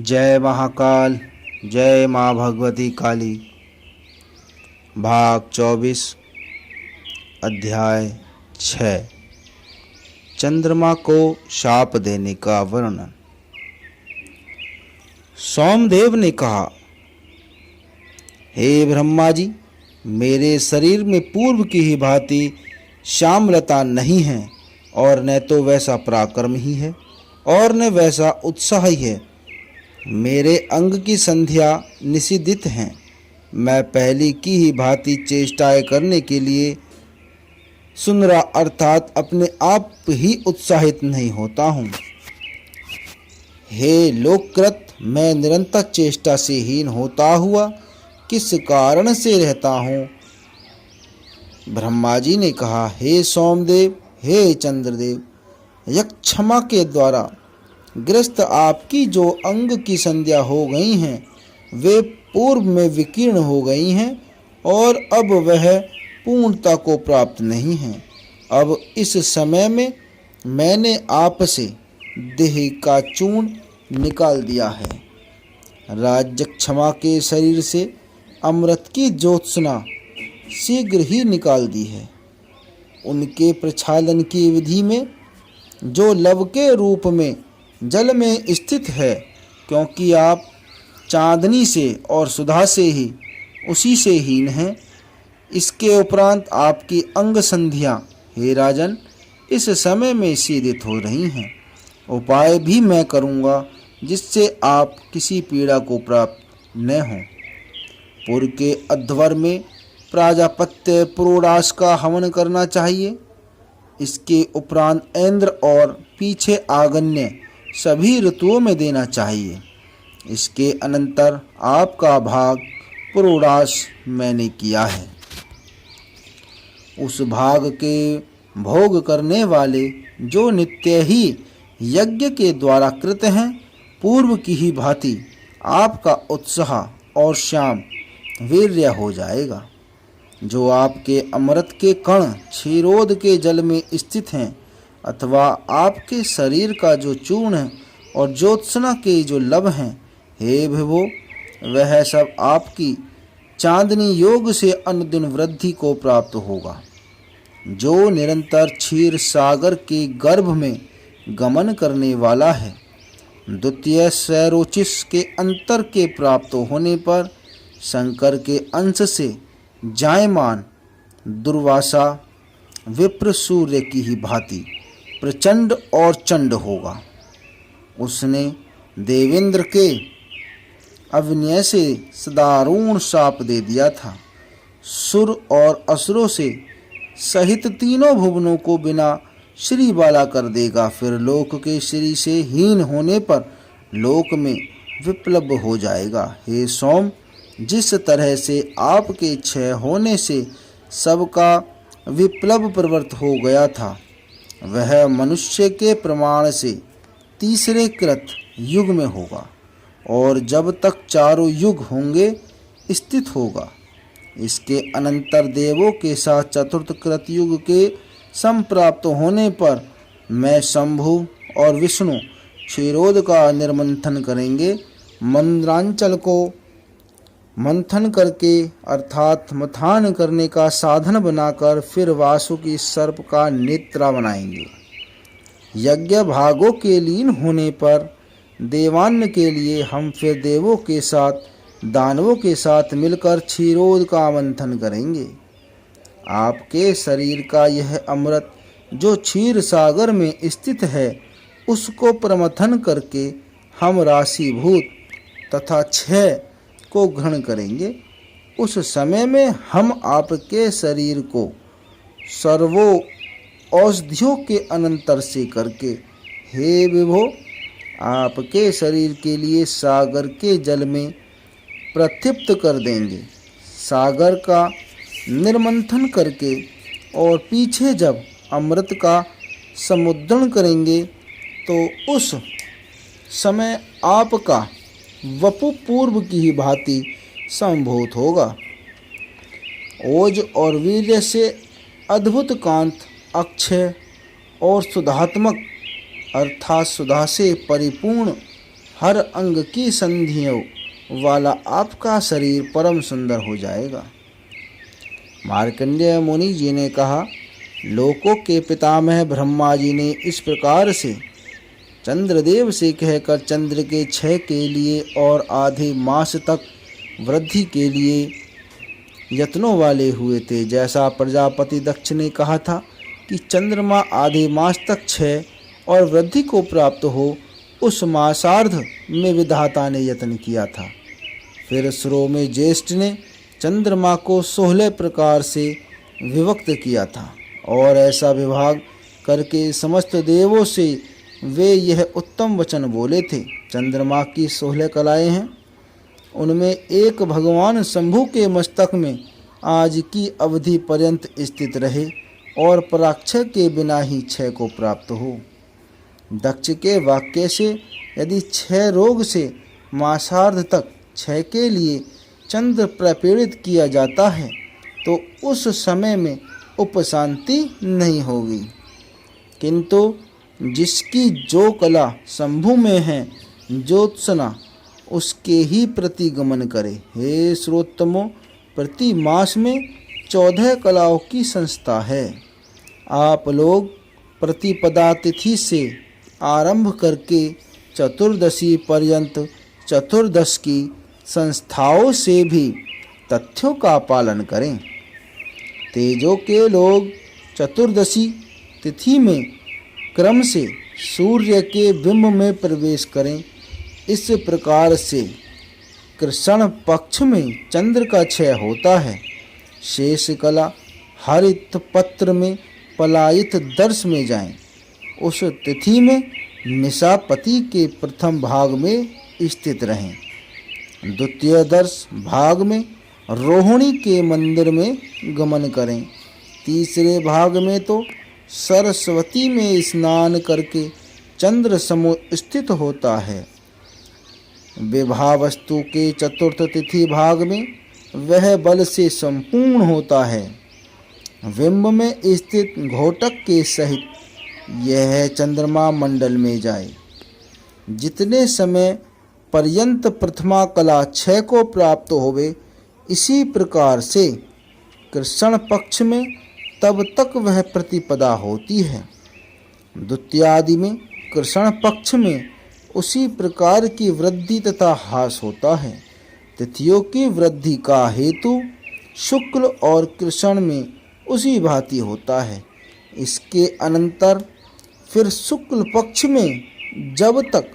जय महाकाल, जय माँ भगवती काली। भाग 24, अध्याय 6। चंद्रमा को शाप देने का वर्णन। सोमदेव ने कहा, हे ब्रह्मा जी, मेरे शरीर में पूर्व की ही भांति श्यामलता नहीं है, और न तो वैसा पराक्रम ही है और न वैसा उत्साह ही है। मेरे अंग की संध्या निषिद्धित हैं। मैं पहली की ही भांति चेष्टाएं करने के लिए सुंदरा अर्थात अपने आप ही उत्साहित नहीं होता हूँ। हे लोककृत, मैं निरंतर चेष्टा से हीन होता हुआ किस कारण से रहता हूँ? ब्रह्मा जी ने कहा, हे सोमदेव, हे चंद्रदेव, यक्षमा के द्वारा ग्रस्त आपकी जो अंग की संध्या हो गई हैं वे पूर्व में विकीर्ण हो गई हैं और अब वह पूर्णता को प्राप्त नहीं हैं। अब इस समय में मैंने आपसे देह का चूर्ण निकाल दिया है। राज्य क्षमा के शरीर से अमृत की ज्योत्सना शीघ्र ही निकाल दी है। उनके प्रक्षालन की विधि में जो लव के रूप में जल में स्थित है, क्योंकि आप चांदनी से और सुधा से ही उसी से हीन हैं। इसके उपरांत आपकी अंग संध्या, हे राजन, इस समय में सीधित हो रही हैं। उपाय भी मैं करूँगा जिससे आप किसी पीड़ा को प्राप्त न हों। पुर के अध्वर में प्राजापत्य पुरोडास का हवन करना चाहिए। इसके उपरांत इंद्र और पीछे आगन्य सभी ऋतुओं में देना चाहिए। इसके अनंतर आपका भाग पुरोडास मैंने किया है। उस भाग के भोग करने वाले जो नित्य ही यज्ञ के द्वारा कृत हैं, पूर्व की ही भांति आपका उत्साह और श्याम वीर्य हो जाएगा। जो आपके अमृत के कण क्षीरोद के जल में स्थित हैं, अथवा आपके शरीर का जो चूर्ण है और ज्योत्सना के जो लव हैं, हे विभो, वह सब आपकी चांदनी योग से अनुदिन वृद्धि को प्राप्त होगा। जो निरंतर क्षीर सागर के गर्भ में गमन करने वाला है, द्वितीय सैरोचिस के अंतर के प्राप्त होने पर शंकर के अंश से जायमान दुर्वासा विप्र सूर्य की ही भांति प्रचंड और चंड होगा। उसने देवेंद्र के अविनय से सदारुण शाप दे दिया था। सुर और असुरों से सहित तीनों भुवनों को बिना श्री वाला कर देगा। फिर लोक के श्री से हीन होने पर लोक में विप्लव हो जाएगा। हे सोम, जिस तरह से आपके क्षय होने से सबका विप्लव प्रवृत्त हो गया था, वह मनुष्य के प्रमाण से तीसरे कृत युग में होगा, और जब तक चारों युग होंगे स्थित होगा। इसके अनंतर देवों के साथ चतुर्थ कृत युग के संप्राप्त होने पर मैं शंभु और विष्णु क्षीरोद का निर्मंथन करेंगे। मंद्रांचल को मंथन करके अर्थात मथान करने का साधन बनाकर फिर वासुकी सर्प का नेत्रा बनाएंगे। यज्ञ भागों के लीन होने पर देवान्न के लिए हम फिर देवों के साथ दानवों के साथ मिलकर क्षीरोद का मंथन करेंगे। आपके शरीर का यह अमृत जो क्षीर सागर में स्थित है, उसको प्रमथन करके हम राशिभूत तथा क्षय को ग्रहण करेंगे। उस समय में हम आपके शरीर को सर्वो औषधियों के अनंतर से करके, हे विभो, आपके शरीर के लिए सागर के जल में प्रक्षिप्त कर देंगे। सागर का निर्मंथन करके और पीछे जब अमृत का समुद्रण करेंगे तो उस समय आपका वपु पूर्व की ही भांति संभूत होगा। ओज और वीर्य से अद्भुत कांत, अक्षय और सुधात्मक अर्थात सुधा से परिपूर्ण हर अंग की संधियों वाला आपका शरीर परम सुंदर हो जाएगा। मार्कंडेय मुनि जी ने कहा, लोकों के पितामह ब्रह्मा जी ने इस प्रकार से चंद्रदेव से कहकर चंद्र के क्षय के लिए और आधे मास तक वृद्धि के लिए यत्नों वाले हुए थे। जैसा प्रजापति दक्ष ने कहा था कि चंद्रमा आधे मास तक क्षय और वृद्धि को प्राप्त हो, उस मासार्ध में विधाता ने यत्न किया था। फिर सुरों में ज्येष्ठ ने चंद्रमा को 16 प्रकार से विभक्त किया था और ऐसा विभाग करके समस्त देवों से वे यह उत्तम वचन बोले थे। चंद्रमा की 16 कलाएं हैं, उनमें एक भगवान शंभु के मस्तक में आज की अवधि पर्यंत स्थित रहे और पराक्षय के बिना ही क्षय को प्राप्त हो। दक्ष के वाक्य से यदि क्षय रोग से मासार्ध तक क्षय के लिए चंद्र प्रपीड़ित किया जाता है तो उस समय में उपशांति नहीं होगी, किंतु जिसकी जो कला शंभु में है ज्योत्सना उसके ही प्रति गमन करे। हे श्रोतमो, प्रति मास में 14 कलाओं की संस्था है। आप लोग प्रतिपदा तिथि से आरंभ करके चतुर्दशी पर्यंत चतुर्दश की संस्थाओं से भी तथ्यों का पालन करें। तेजो के लोग चतुर्दशी तिथि में क्रम से सूर्य के बिंब में प्रवेश करें। इस प्रकार से कृष्ण पक्ष में चंद्र का क्षय होता है। शेष कला हरित पत्र में पलायित दर्श में जाएं। उस तिथि में निशापति के प्रथम भाग में स्थित रहें। द्वितीय दर्श भाग में रोहिणी के मंदिर में गमन करें। तीसरे भाग में तो सरस्वती में स्नान करके चंद्र समूह स्थित होता है। विवाह वस्तु के चतुर्थ तिथि भाग में वह बल से संपूर्ण होता है। बिंब में स्थित घोटक के सहित यह चंद्रमा मंडल में जाए। जितने समय पर्यंत प्रथमा कला क्षय को प्राप्त होवे, इसी प्रकार से कृष्ण पक्ष में तब तक वह प्रतिपदा होती है। द्वितीयादि में कृष्ण पक्ष में उसी प्रकार की वृद्धि तथा ह्रास होता है। तिथियों की वृद्धि का हेतु शुक्ल और कृष्ण में उसी भांति होता है। इसके अनंतर फिर शुक्ल पक्ष में जब तक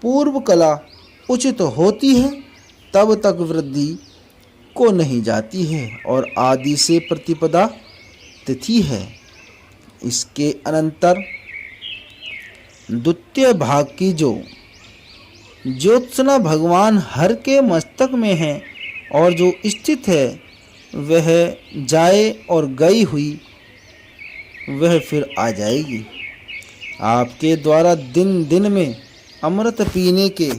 पूर्व कला उचित होती है तब तक वृद्धि को नहीं जाती है और आदि से प्रतिपदा तिथि है। इसके अनंतर द्वितीय भाग की जो ज्योत्सना भगवान हर के मस्तक में है और जो स्थित है, वह जाए और गई हुई वह फिर आ जाएगी। आपके द्वारा दिन दिन में अमृत पीने के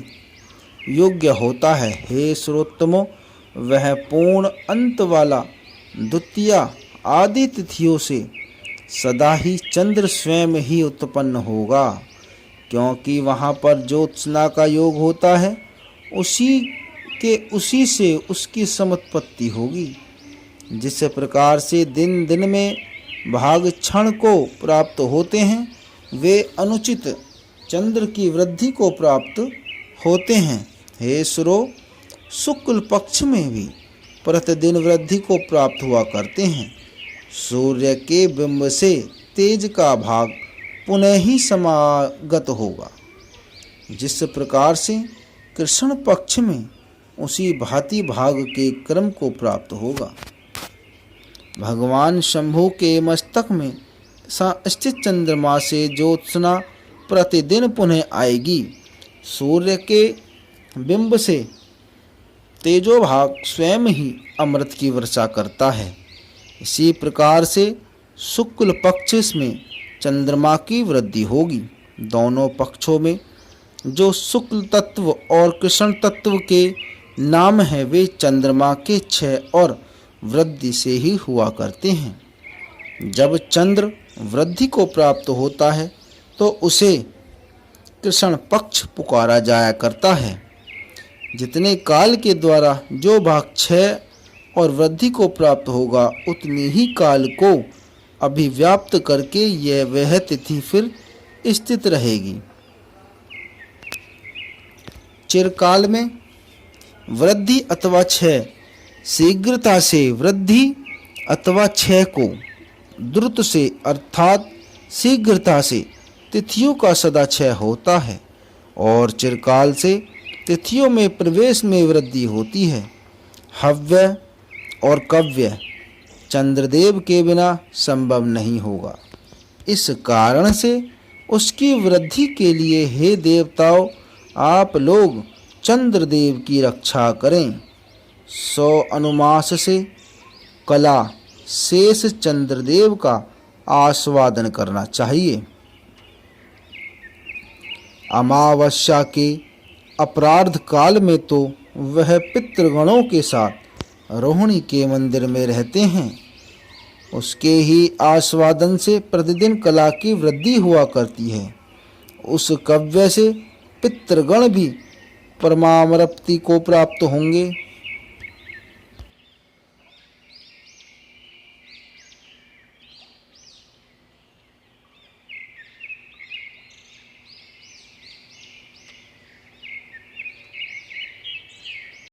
योग्य होता है। हे श्रोतमो, वह पूर्ण अंत वाला द्वितीय आदि तिथियों से सदा ही चंद्र स्वयं ही उत्पन्न होगा, क्योंकि वहाँ पर ज्योत्सना का योग होता है। उसी से उसकी समुत्पत्ति होगी। जिस प्रकार से दिन दिन में भाग क्षण को प्राप्त होते हैं, वे अनुचित चंद्र की वृद्धि को प्राप्त होते हैं। हे सुरो, शुक्ल पक्ष में भी प्रतिदिन वृद्धि को प्राप्त हुआ करते हैं। सूर्य के बिंब से तेज का भाग पुनः ही समागत होगा। जिस प्रकार से कृष्ण पक्ष में उसी भांति भाग के क्रम को प्राप्त होगा। भगवान शंभु के मस्तक में स्थित चंद्रमा से ज्योत्सना प्रतिदिन पुनः आएगी। सूर्य के बिंब से तेजो भाग स्वयं ही अमृत की वर्षा करता है। इसी प्रकार से शुक्ल पक्ष में चंद्रमा की वृद्धि होगी। दोनों पक्षों में जो शुक्ल तत्व और कृष्ण तत्व के नाम है, वे चंद्रमा के क्षय और वृद्धि से ही हुआ करते हैं। जब चंद्र वृद्धि को प्राप्त होता है तो उसे कृष्ण पक्ष पुकारा जाया करता है। जितने काल के द्वारा जो भाग क्षय और वृद्धि को प्राप्त होगा, उतनी ही काल को अभिव्याप्त करके वह तिथि फिर स्थित रहेगी। चिरकाल में वृद्धि अथवा क्षय, शीघ्रता से वृद्धि अथवा क्षय को, द्रुत से अर्थात शीघ्रता से तिथियों का सदा क्षय होता है और चिरकाल से तिथियों में प्रवेश में वृद्धि होती है। हव्य और कव्य चंद्रदेव के बिना संभव नहीं होगा। इस कारण से उसकी वृद्धि के लिए हे देवताओं, आप लोग चंद्रदेव की रक्षा करें। 100 अनुमास से कला शेष चंद्रदेव का आस्वादन करना चाहिए। अमावस्या के अपराध काल में तो वह पितृगणों के साथ रोहिणी के मंदिर में रहते हैं। उसके ही आस्वादन से प्रतिदिन कला की वृद्धि हुआ करती है। उस कव्य से पितृगण भी परमामृप्ति को प्राप्त होंगे।